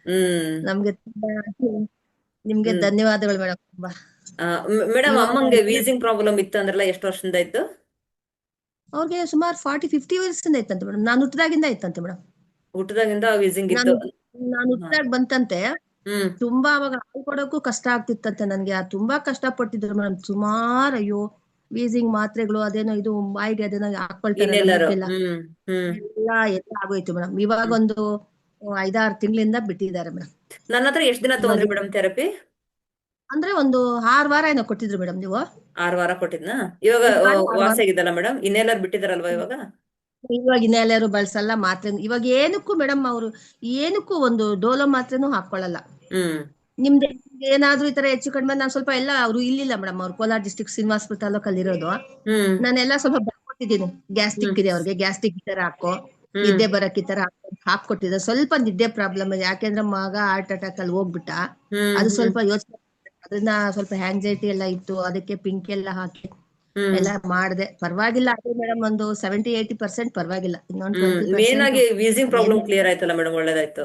ಹ್ಮ್ ನಮ್ಗೆ ತುಂಬಾ ನಿಮ್ಗೆ ಹ್ಮ್ ಧನ್ಯವಾದಗಳು ಮೇಡಮ್ ತುಂಬಾ. ಮೇಡಮ್ ಇವಾಗ ಅಮ್ಮಂಗೆ ವೀಸಿಂಗ್ ಪ್ರಾಬ್ಲಮ್ ಇತ್ತು ಅಂದ್ರಲ್ಲ, ಎಷ್ಟು ವರ್ಷದಿಂದ ಇತ್ತು? ಅವ್ರಿಗೆ ಸುಮಾರು 40-50 ಇಯರ್ಸ್ ಇಂದ ಇತ್ತಂತೆ ಮೇಡಮ್. ನಾನು ಹುಟ್ಟಿದಾಗಿಂದ ಇತ್ತಂತೆ ಮೇಡಮ್. ಹುಟ್ಟದಾಗಿಂದ ವೀಸಿಂಗ್ ನಾನು ಇತ್ತು? ನಾನು ಹ. ಹುಟ್ಟಿದಾಗ ಬಂತಂತೆ. ಹ್ಮ್. ತುಂಬಾ ಅವಾಗ ಹಾಲು ಕೊಡೋಕ್ಕೂ ಕಷ್ಟ ಆಗ್ತಿತ್ತಂತೆ ನನ್ಗೆ. ತುಂಬಾ ಕಷ್ಟ ಪಟ್ಟಿದ್ರು ಮೇಡಮ್. ಸುಮಾರು ಅಯ್ಯೋ ವೀಸಿಂಗ್ ಮಾತ್ರೆಗಳು ಅದೇನೋ ಇದು ಬಾಯಿಗೆ ಅದೇನೋ ಹಾಕೊಳ್ತಾರಲ್ಲ ಇನ್ನೆಲ್ಲರೂ. ಮೂಗೆಲ್ಲ, ಹ್ಮ್. ಎಲ್ಲ ಆಗೋಯ್ತು ಮೇಡಮ್. ಇವಾಗ ಹ್ಮ್. ಒಂದು 5-6 ತಿಂಗಳಿಂದ ಬಿಟ್ಟಿದ್ದಾರೆ ಮೇಡಮ್. ನನ್ನ ಹತ್ರ ಎಷ್ಟ್ ದಿನ ಇವಾಗ ತಗೊಂಡ್ರಿ ಮೇಡಮ್ ಥೆರಪಿ? ಅಂದ್ರೆ ಒಂದು 6 ವಾರ ಏನೋ ಕೊಟ್ಟಿದ್ರು ಮೇಡಮ್ ನೀವು. 6 ವಾರ ಕೊಟ್ಟಿದ್ನಾ? ಇವಾಗ 5 ವಾರ 6 ವಾರ. ವಾಸಿ ಆಗಿದ್ದಲ್ಲ ಮೇಡಮ್? ಇನ್ನೆಲ್ಲರೂ ಬಿಟ್ಟಿದಾರಲ್ವಾ ಇವಾಗ? ಇವಾಗ ಇನ್ನೆಲ್ಲಾರು ಬಳಸಲ್ಲ ಮಾತ್ರೆ. ಇವಾಗ ಏನಕ್ಕೂ ಮೇಡಮ್ ಅವರು ಏನಕ್ಕೂ ಒಂದು ಡೋಲೋ ಮಾತ್ರೆನೂ ಹಾಕೊಳ್ಳಲ್ಲ. ಹ್ಮ್. ನಿಮ್ದು ಏನಾದ್ರೂ ಈ ತರ ಹೆಚ್ಚು ಕಡಿಮೆ ನಾನು ಸ್ವಲ್ಪ ಎಲ್ಲ ಅವರು ಇಲ್ಲಿಲ್ಲ ಮೇಡಮ್. ಅವ್ರು ಕೋಲಾರ ಡಿಸ್ಟ್ರಿಕ್ಟ್ ಶ್ರೀನಿವಾಸಪುರ ತಾಲೂಕಲ್ಲಿ ಇರೋದು. ಹ್ಮ್. ನಾನೆಲ್ಲ ಸ್ವಲ್ಪ ಬರ್ಕೊಟ್ಟಿದ್ದೀನಿ. ಗ್ಯಾಸ್ಟ್ರಿಕ್ ಹ್ಮ್. ಇದೆ ಅವ್ರಿಗೆ, ಗ್ಯಾಸ್ಟ್ರಿಕ್ ಈ ತರ ಹಾಕೋ, ಹ್ಮ್. ನಿದ್ದೆ ಬರಕ್ ಈ ತರ ಹಾಕೊಟ್ಟಿದ್ದೆ. ಸ್ವಲ್ಪ ನಿದ್ದೆ ಪ್ರಾಬ್ಲಮ್ ಇದೆ, ಯಾಕೆಂದ್ರೆ ಮಗ ಹಾರ್ಟ್ ಅಟ್ಯಾಕ್ ಅಲ್ಲಿ ಹೋಗ್ಬಿಟ್ಟ. ಹ್ಮ್. ಅದು ಹ್ಮ್. ಸ್ವಲ್ಪ ಯೋಚನೆ, ಅದನ್ನ ಸ್ವಲ್ಪ ಆಂಗ್ಸೈಟಿ ಎಲ್ಲ ಇತ್ತು, ಅದಕ್ಕೆ ಪಿಂಕ್ ಎಲ್ಲ ಹಾಕಿ ಹ್ಮ್. ಎಲ್ಲ ಮಾಡಿದೆ. ಪರವಾಗಿಲ್ಲ ಅದೇ ಮೇಡಮ್, ಒಂದು 70-80% ಪರವಾಗಿಲ್ಲ. ಇನ್ನೊಂದು ಹ್ಮ್. ಟ್ವೆಂಟಿ ಮೇನ್ ಪರ್ಸೆಂಟ್ ಆಗಿ ವೀಸಿಂಗ್ ಏನು. ಪ್ರಾಬ್ಲಮ್ ಕ್ಲಿಯರ್ ಆಯ್ತಲ್ಲ ಮೇಡಮ್, ಒಳ್ಳೇದಾಯ್ತು.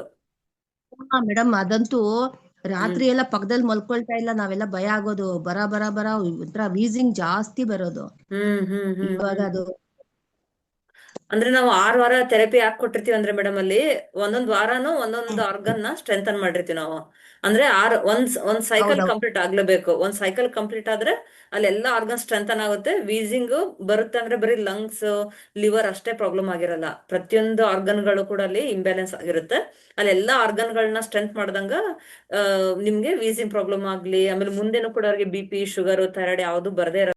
ಮೇಡಮ್ ಅದಂತೂ ಹ್ಮ್. ರಾತ್ರಿ ಎಲ್ಲ ಪಕ್ಕದಲ್ಲಿ ಮಲ್ಕೊಳ್ತಾ ಇಲ್ಲ. ನಾವೆಲ್ಲ ಭಯ ಆಗೋದು. ಬರ ಬರ ಬರ ಒಂಥರ ವೀಸಿಂಗ್ ಜಾಸ್ತಿ ಬರೋದು. ಹ್ಮ್. ಹ್ಮ್. ಹ್ಮ್. ಇವಾಗ ಹ್ಮ್. ಅದು ಅಂದ್ರೆ ನಾವು 6 ವಾರ ಥೆರಪಿ ಯಾಕೆ ಕೊಟ್ಟಿರ್ತೀವಿ ಅಂದ್ರೆ ಮೇಡಮ್, ಅಲ್ಲಿ ಒಂದೊಂದ್ ವಾರಾನು ಒಂದೊಂದು ಆರ್ಗನ್ ನ ಸ್ಟ್ರೆಂಥನ್ ಮಾಡಿರ್ತೀವಿ ನಾವು. ಅಂದ್ರೆ ಒಂದ್ ಸೈಕಲ್ ಹೌದೌದು. ಕಂಪ್ಲೀಟ್ ಆಗ್ಲೇಬೇಕು. ಒಂದ್ ಸೈಕಲ್ ಕಂಪ್ಲೀಟ್ ಆದ್ರೆ ಅಲ್ಲಿ ಎಲ್ಲಾ ಆರ್ಗನ್ ಸ್ಟ್ರೆಂಥನ್ ಆಗುತ್ತೆ. ವೀಸಿಂಗ್ ಬರುತ್ತೆ ಅಂದ್ರೆ ಬರೀ ಲಂಗ್ಸ್, ಲಿವರ್ ಅಷ್ಟೇ ಪ್ರಾಬ್ಲಮ್ ಆಗಿರಲ್ಲ. ಪ್ರತಿಯೊಂದು ಆರ್ಗನ್ಗಳು ಕೂಡ ಅಲ್ಲಿ ಇಂಬ್ಯಾಲೆನ್ಸ್ ಆಗಿರುತ್ತೆ. ಅಲ್ಲಿ ಎಲ್ಲಾ ಆರ್ಗನ್ಗಳನ್ನ ಸ್ಟ್ರೆಂತ್ ಮಾಡ್ದಂಗ ನಿಮ್ಗೆ ವೀಸಿಂಗ್ ಪ್ರಾಬ್ಲಮ್ ಆಗ್ಲಿ, ಆಮೇಲೆ ಮುಂದೆನೂ ಕೂಡ ಅವ್ರಿಗೆ BP, ಶುಗರ್, ಥೈರಾಯ್ಡ್ ಯಾವ್ದು ಬರದೇ